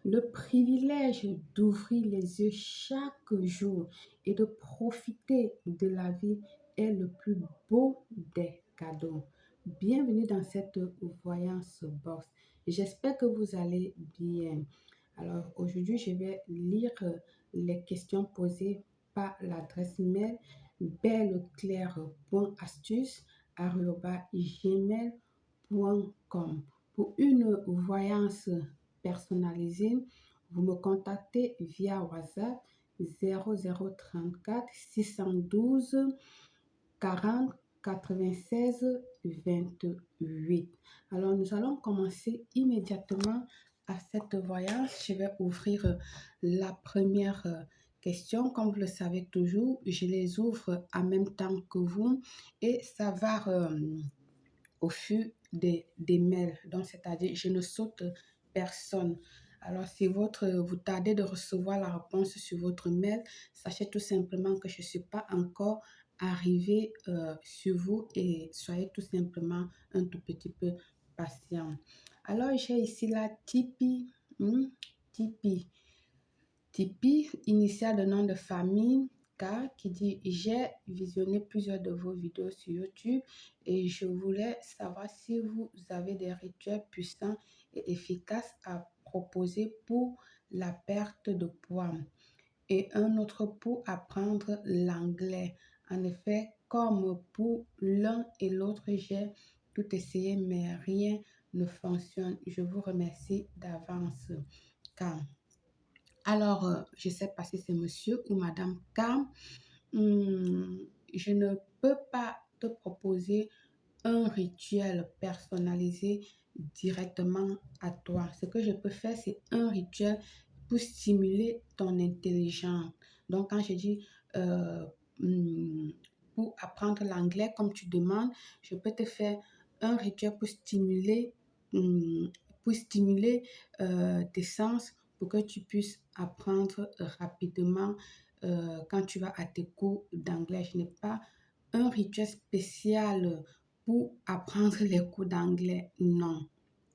Le privilège d'ouvrir les yeux chaque jour et de profiter de la vie est le plus beau des cadeaux. Bienvenue dans cette voyance box. J'espère que vous allez bien. Alors aujourd'hui, je vais lire les questions posées par l'adresse mail belleclaire.astuce@gmail.com. Pour une voyance personnalisée, vous me contactez via WhatsApp 0034 612 40 96 28. Alors, nous allons commencer immédiatement à cette voyance. Je vais ouvrir la première question. Comme vous le savez toujours, je les ouvre en même temps que vous et ça va au fur des mails. Donc, c'est-à-dire, je ne saute personne. Alors, si vous tardez de recevoir la réponse sur votre mail, sachez tout simplement que je ne suis pas encore arrivée sur vous et soyez tout simplement un tout petit peu patient. Alors, j'ai ici la Tipeee. Tipeee. Tipeee, initial de nom de famille, K, qui dit: j'ai visionné plusieurs de vos vidéos sur YouTube et je voulais savoir si vous avez des rituels puissants et efficaces à proposer pour la perte de poids et un autre pour apprendre l'anglais. En effet, comme pour l'un et l'autre, j'ai tout essayé mais rien ne fonctionne. Je vous remercie d'avance. K. Alors, je ne sais pas si c'est monsieur ou madame K. Je ne peux pas te proposer un rituel personnalisé directement à toi. Ce que je peux faire, c'est un rituel pour stimuler ton intelligence. Donc, quand je dis pour apprendre l'anglais, comme tu demandes, je peux te faire un rituel pour stimuler tes sens pour que tu puisses apprendre rapidement quand tu vas à tes cours d'anglais. Je n'ai pas un rituel spécial pour apprendre les cours d'anglais. Non,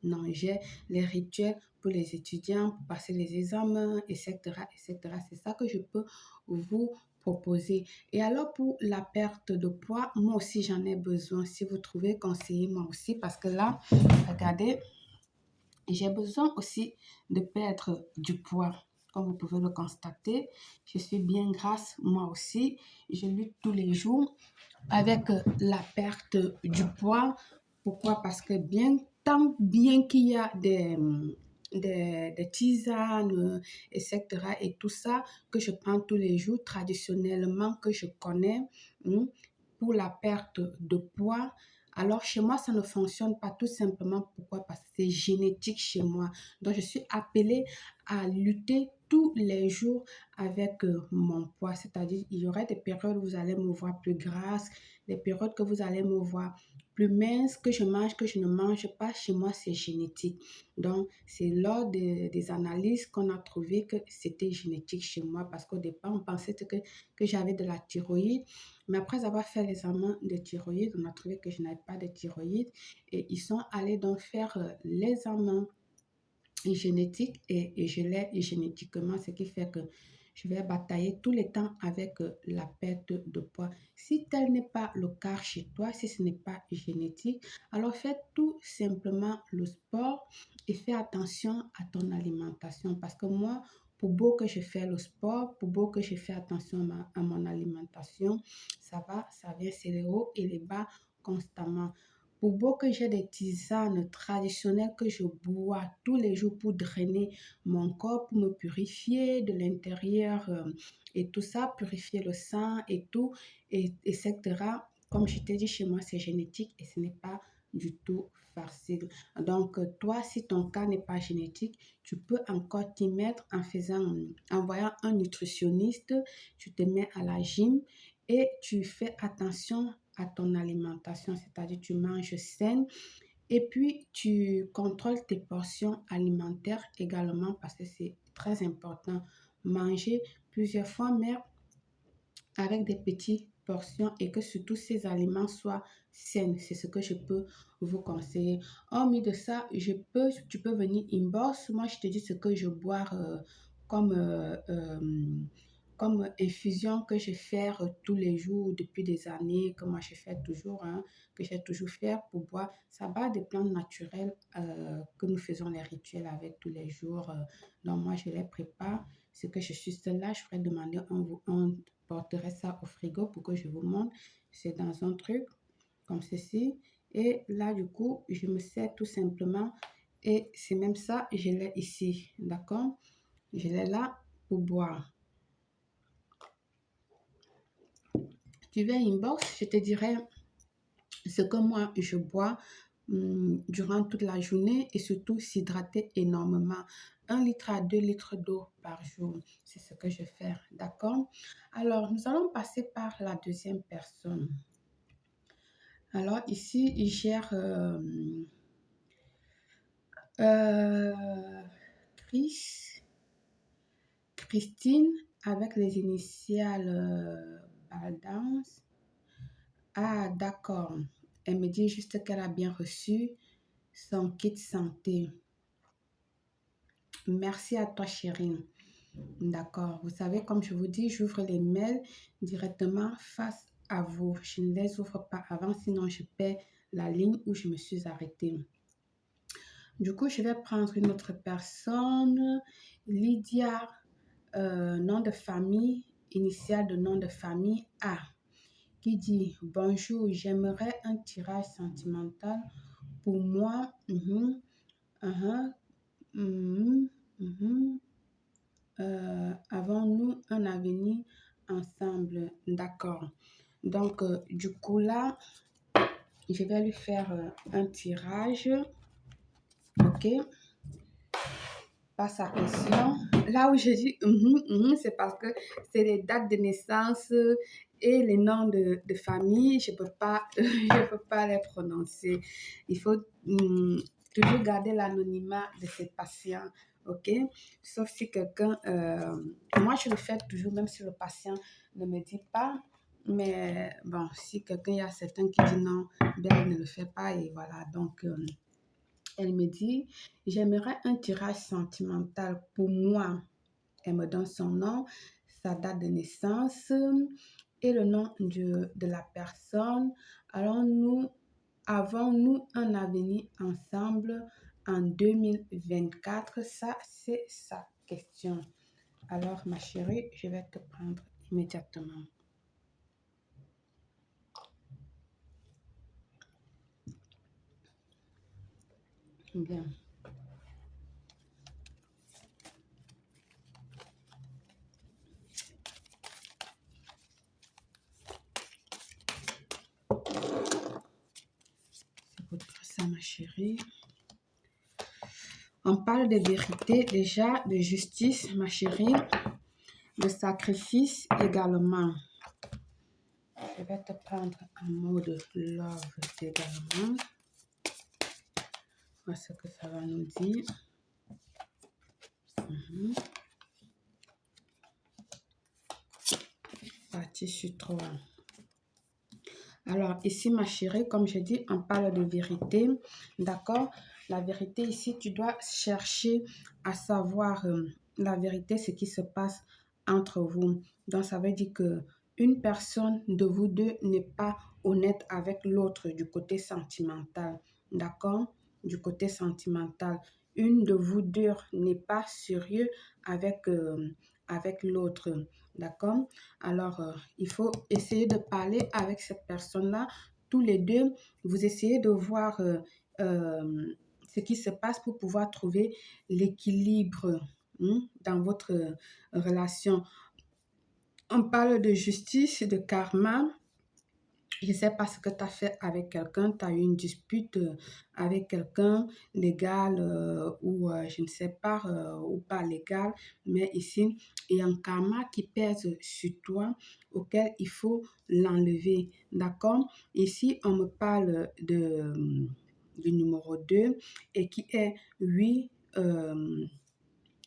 non, j'ai les rituels pour les étudiants, pour passer les examens, etc., etc. C'est ça que je peux vous proposer. Et alors pour la perte de poids, moi aussi j'en ai besoin. Si vous trouvez conseiller, moi aussi, parce que là, regardez, j'ai besoin aussi de perdre du poids. Comme vous pouvez le constater, je suis bien grasse moi aussi. Je lutte tous les jours avec la perte du poids. Pourquoi? Parce que tant bien qu'il y a des tisanes, etc. et tout ça que je prends tous les jours, traditionnellement, que je connais pour la perte de poids. Alors, chez moi, ça ne fonctionne pas tout simplement. Pourquoi? Parce que c'est génétique chez moi. Donc, je suis appelée à lutter tous les jours avec mon poids. C'est-à-dire, il y aurait des périodes où vous allez me voir plus grasse, des périodes que vous allez me voir plus mince, que je mange, que je ne mange pas. Chez moi, c'est génétique. Donc, c'est lors des analyses qu'on a trouvé que c'était génétique chez moi parce qu'au départ, on pensait que j'avais de la thyroïde. Mais après avoir fait l'examen de thyroïde, on a trouvé que je n'avais pas de thyroïde et ils sont allés donc faire l'examen génétique et je l'ai génétiquement, ce qui fait que je vais batailler tout le temps avec la perte de poids. Si tel n'est pas le cas chez toi, si ce n'est pas génétique, alors fais tout simplement le sport et fais attention à ton alimentation. Parce que moi, pour beau que je fais le sport, pour beau que je fais attention à mon alimentation, ça vient, c'est les hauts et les bas constamment. Pour beau que j'ai des tisanes traditionnelles que je bois tous les jours pour drainer mon corps, pour me purifier de l'intérieur et tout ça, purifier le sang et tout, etc. Comme je t'ai dit, chez moi, c'est génétique et ce n'est pas du tout facile. Donc, toi, si ton cas n'est pas génétique, tu peux encore t'y mettre en voyant un nutritionniste, tu te mets à la gym et tu fais attention à ton alimentation, c'est-à-dire tu manges sain et puis tu contrôles tes portions alimentaires également parce que c'est très important. Manger plusieurs fois, mais avec des petits portions et que surtout ces aliments soient sains. C'est ce que je peux vous conseiller. Hormis de ça, tu peux venir inbox. Moi, je te dis ce que je bois comme, euh, euh, comme infusion que je fais tous les jours depuis des années, que moi je fais toujours, hein, que j'ai toujours fait pour boire. Ça va des plantes naturelles que nous faisons les rituels avec tous les jours. Donc moi, je les prépare. Ce que je suis seule là, je ferai demander, on porterait ça au frigo pour que je vous montre. C'est dans un truc comme ceci. Et là, du coup, je me sers tout simplement. Et c'est même ça, je l'ai ici. D'accord? Je l'ai là pour boire. Tu viens inbox, je te dirai ce que moi je bois durant toute la journée et surtout s'hydrater énormément. 1 litre à 2 litres d'eau par jour, c'est ce que je fais. D'accord? Alors, nous allons passer par la deuxième personne. Alors, ici, il gère Christine avec les initiales Baldance. Ah, d'accord. Elle me dit juste qu'elle a bien reçu son kit santé. Merci à toi, chérie. D'accord. Vous savez, comme je vous dis, j'ouvre les mails directement face à vous. Je ne les ouvre pas avant, sinon je perds la ligne où je me suis arrêtée. Du coup, je vais prendre une autre personne. Lydia, nom de famille, initiale de nom de famille A, qui dit: bonjour, j'aimerais un tirage sentimental pour moi. Avons-nous un avenir ensemble? D'accord. Donc, du coup, là, je vais lui faire un tirage. OK? Pas sa question. Là où je dis c'est parce que c'est les dates de naissance et les noms de famille. Je peux pas, je peux pas les prononcer. Il faut toujours garder l'anonymat de ses patients. OK? Sauf si quelqu'un... moi, je le fais toujours, même si le patient ne me dit pas. Mais bon, si quelqu'un, il y a certains qui disent non, ben, ne le fait pas. Et voilà, donc... elle me dit: j'aimerais un tirage sentimental pour moi. Elle me donne son nom, sa date de naissance et le nom de la personne. Alors, avons-nous un avenir ensemble en 2024? Ça, c'est sa question. Alors, ma chérie, je vais te prendre immédiatement. Bien. C'est pour ça, ma chérie. On parle de vérité déjà, de justice, ma chérie, de sacrifice également. Je vais te prendre en mode love également. Voilà ce que ça va nous dire. Partie sur 3. Alors, ici, ma chérie, comme je dis, on parle de vérité. D'accord? La vérité, ici, tu dois chercher à savoir la vérité, ce qui se passe entre vous. Donc, ça veut dire que une personne de vous deux n'est pas honnête avec l'autre du côté sentimental. D'accord? Du côté sentimental. Une de vous deux n'est pas sérieux avec, avec l'autre. D'accord? Alors, il faut essayer de parler avec cette personne-là. Tous les deux, vous essayez de voir ce qui se passe pour pouvoir trouver l'équilibre dans votre relation. On parle de justice, de karma. Je ne sais pas ce que tu as fait avec quelqu'un, tu as eu une dispute avec quelqu'un, légal ou je ne sais pas, ou pas légal, mais ici, il y a un karma qui pèse sur toi auquel il faut l'enlever, d'accord? Ici, on me parle du numéro 2 et qui est oui,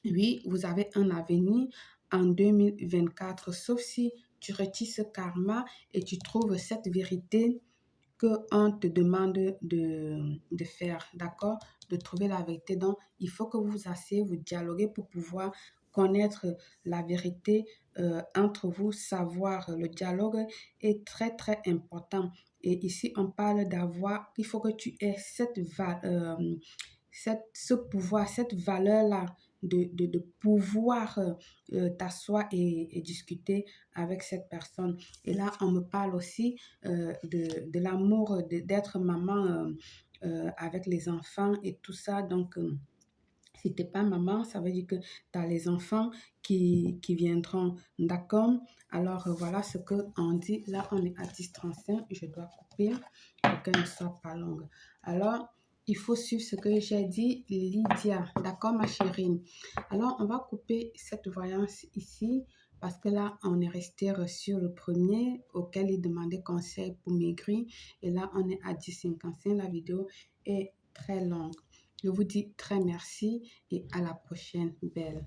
oui, vous avez un avenir en 2024, sauf si tu retires ce karma et tu trouves cette vérité qu'on te demande de faire, d'accord? De trouver la vérité. Donc, il faut que vous vous asseyez, vous dialoguez pour pouvoir connaître la vérité entre vous, savoir. Le dialogue est très, très important. Et ici, on parle d'avoir, il faut que tu aies ce pouvoir, cette valeur-là de pouvoir t'asseoir et discuter avec cette personne. Et là, on me parle aussi de l'amour d'être maman avec les enfants et tout ça. Donc, si tu n'es pas maman, ça veut dire que tu as les enfants qui viendront. D'accord? Alors, voilà ce qu'on dit. Là, on est à 10h35. Je dois couper pour qu'elle ne soit pas longue. Alors, il faut suivre ce que j'ai dit, Lydia. D'accord, ma chérie? Alors, on va couper cette voyance ici parce que là, on est resté sur le premier auquel il demandait conseil pour maigrir. Et là, on est à 10h55. La vidéo est très longue. Je vous dis très merci et à la prochaine, belle.